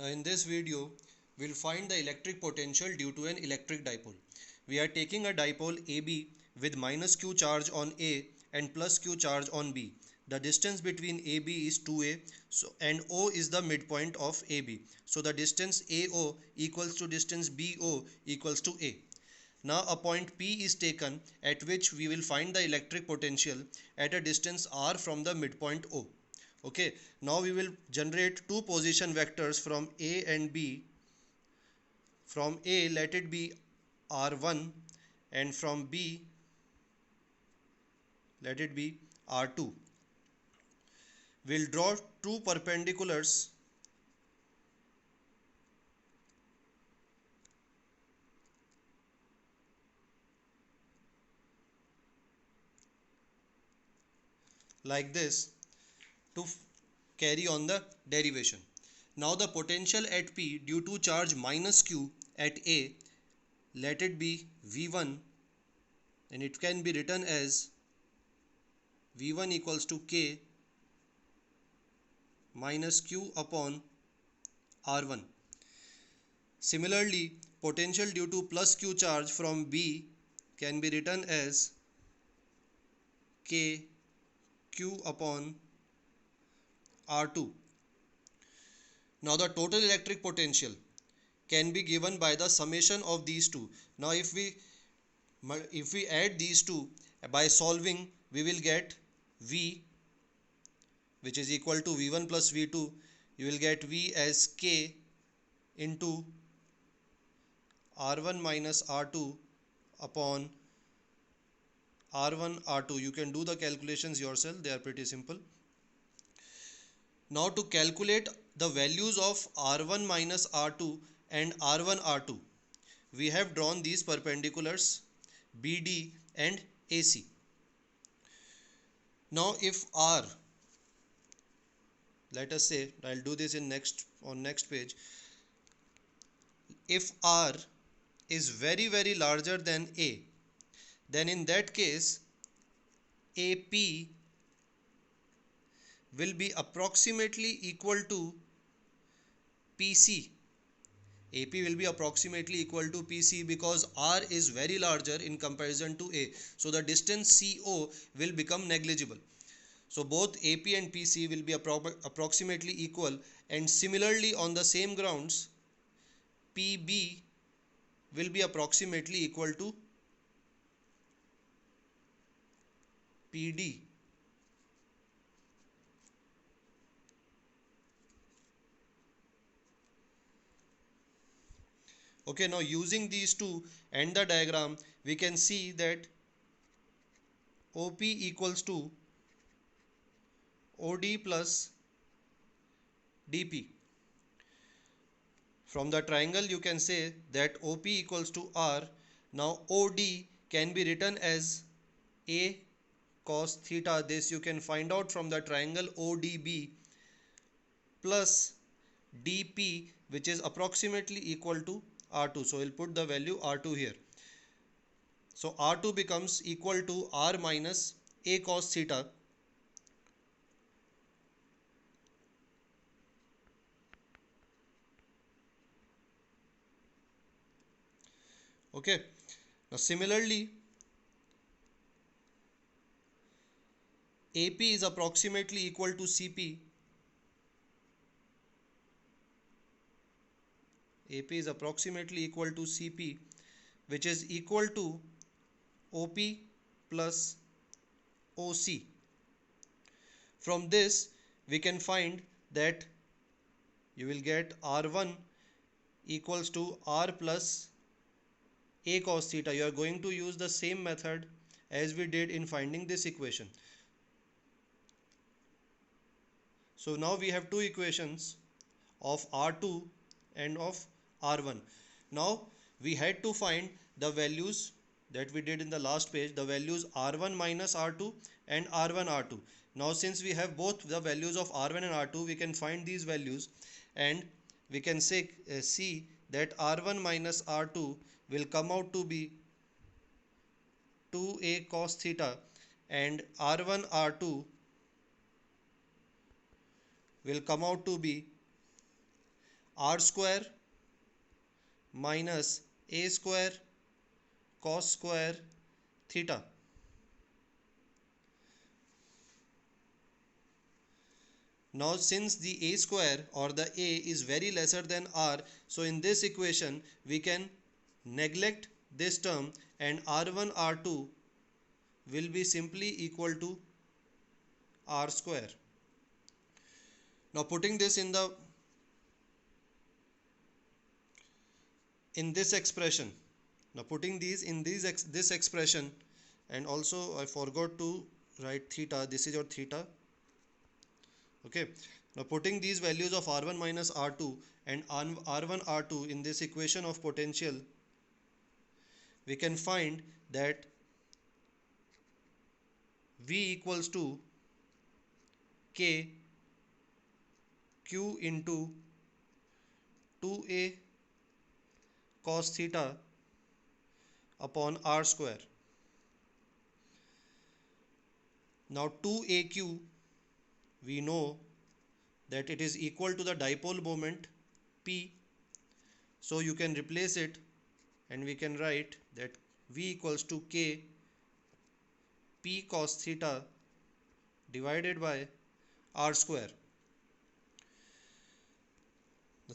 In this video, we'll find the electric potential due to an electric dipole. We are taking a dipole AB with minus q charge on A and plus q charge on B. The distance between AB is 2A and O is the midpoint of AB. So the distance AO equals to distance BO equals to A. Now a point P is taken at which we will find the electric potential at a distance r from the midpoint O. Okay, now we will generate two position vectors from A and B. From A, let it be r1, and from B, let it be r2. We'll draw two perpendiculars like this to carry on the derivation. Now the potential at P due to charge minus q at A, let it be V1, and it can be written as V1 equals to K minus q upon R1. Similarly, potential due to plus q charge from B can be written as K q upon R2. Now the total electric potential can be given by the summation of these two. Now if we add these two by solving, we will get V, which is equal to V1 plus V2. You will get V as K into R1 minus R2 upon R1 R2. You can do the calculations yourself, they are pretty simple. Now to calculate the values of R1 minus R2 and R1 R2, we have drawn these perpendiculars BD and AC. Now if R, let us say, I'll do this in next page. If R is very larger than A, then in that case AP will be approximately equal to PC. AP will be approximately equal to PC because R is very larger in comparison to A. So the distance CO will become negligible. So both AP and PC will be approximately equal, and similarly on the same grounds PB will be approximately equal to PD. Okay, now using these two and the diagram, we can see that OP equals to OD plus DP. From the triangle you can say that OP equals to R. Now OD can be written as A cos theta. This you can find out from the triangle ODB, plus DP, which is approximately equal to R2. So we'll put the value R2 here. So R2 becomes equal to R minus A cos theta. Okay. Now similarly, AP is approximately equal to CP. AP is approximately equal to CP, which is equal to OP plus OC. From this, we can find that you will get R1 equals to R plus A cos theta. You are going to use the same method as we did in finding this equation. So now we have two equations of R2 and of R1. Now we had to find the values that we did in the last page, the values R1 minus R2 and R1 R2. Now since we have both the values of R1 and R2, we can find these values, and we can say see that R1 minus R2 will come out to be 2A cos theta, and R1 R2 will come out to be r square minus a square cos square theta. Now since the a square or the a is very lesser than r, so in this equation we can neglect this term and r1 r2 will be simply equal to r square. Now putting this in this expression, now putting these in this expression, and also I forgot to write theta, this is your theta. Okay, now putting these values of r1 minus r2 and r1 r2 in this equation of potential, we can find that v equals to k q into 2a cos theta upon r square. Now 2aq, we know that it is equal to the dipole moment P, so you can replace it and we can write that V equals to K P cos theta divided by R square.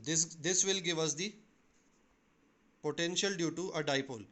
This will give us the potential due to a dipole.